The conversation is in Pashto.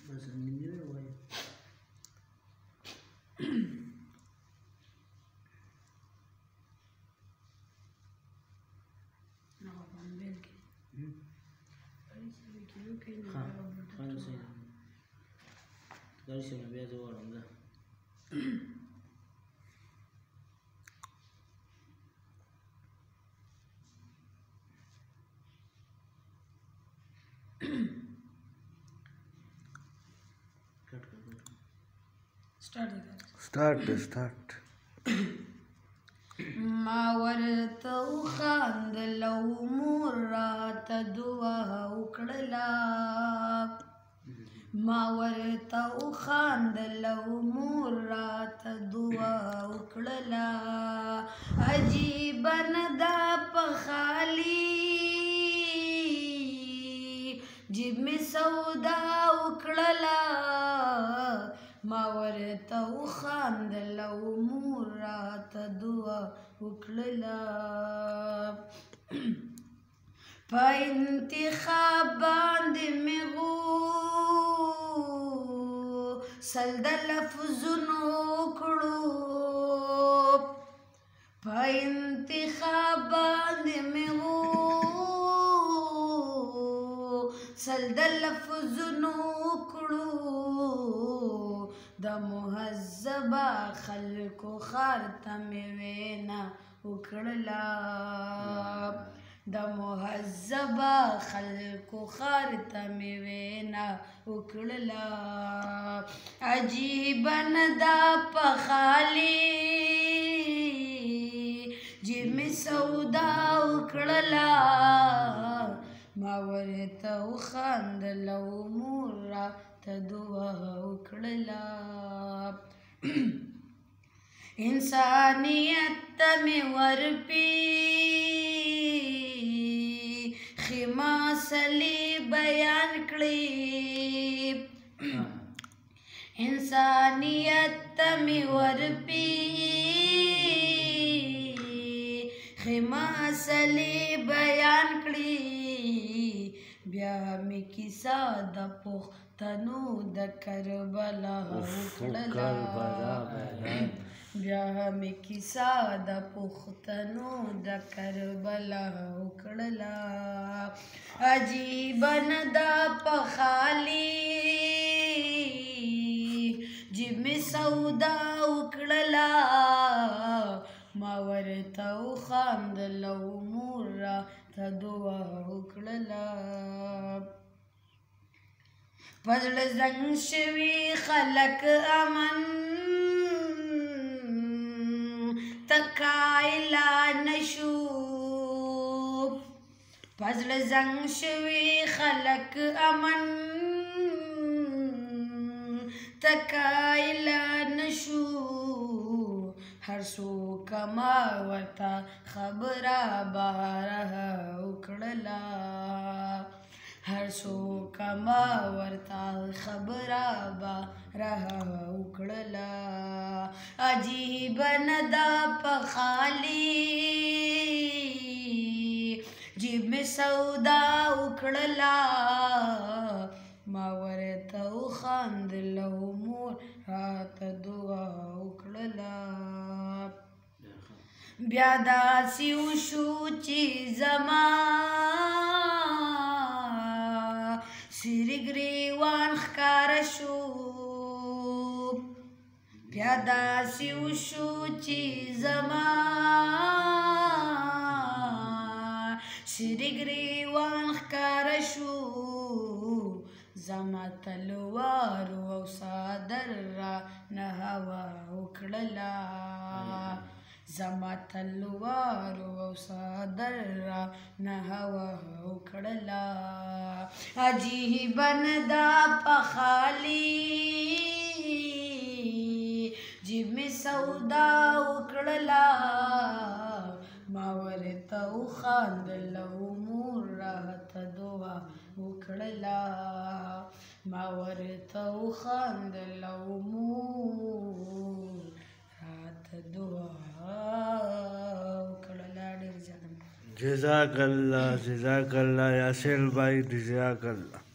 بس نیمه وایي خانو صحیح ده ګاډي صاحب نه بیا زه غواړم ده start ما ورته وخاندل او مور راته دعا وکړله ما ورته وخاندل او مور راته دعا وکړله عجیبه نه ده په خالي جیب مې سودا وکړله ما ورته وخاندل او مور راته دعا وکړله په انتخاب باندې مې غوسل د لفظونو وکړو په انتخاب باندې مې غوسل د لفظونو وکړو د مهذبه خلکو خار ته مې وینا وکړله د مهذبه خلکو خار ته مې وینا وکړله عجیبه نه ده په خالي جیب مې سودا وکړله ما ورته وخاندل او مور راته دعا وکړله انسانیت ته مې ورپېښې مسلې بیان کړې انسانیت ته مې ورپېښې مسلې بیان کړې بیا مې کیسه د پښتنو د کربلا وکړله بیا مې کیسه د پښتنو د کربلا وکړله عجیبه نه ده په خالي جیب مې سودا وکړله ما ورته وخاندل او مور راته دعا وکړله په زړه زنګ شوي خلک امن تکایلا نشو په زړه زنګ شوي خلک امن تکایلا نشو هر څوک ما ورته خبره باره وکړله هر څوک ما ورته خبره باره وکړله عجیبه نه ده په خالي جیب مې سودا وکړله ما ورته وخاندل او مور راته دعا وکړله بیا داسې وشو چې زما سرې ګریوان ښکاره شو بیا داسې وشو چې زما سرې ګریوان ښکاره شو زما تلوارو او څادر رانه هوا وکړله زما تلوارو او څادر رانه هوا وکړله عجیبه نه ده په خالي جیب مې سودا وکړله ما ورته وخاندل او مور راته دعا وکړله ما ورته وخاندل او مور راته دعا وکړله ډېر زیاته جزاک الله یاسر بھائی جزاک الله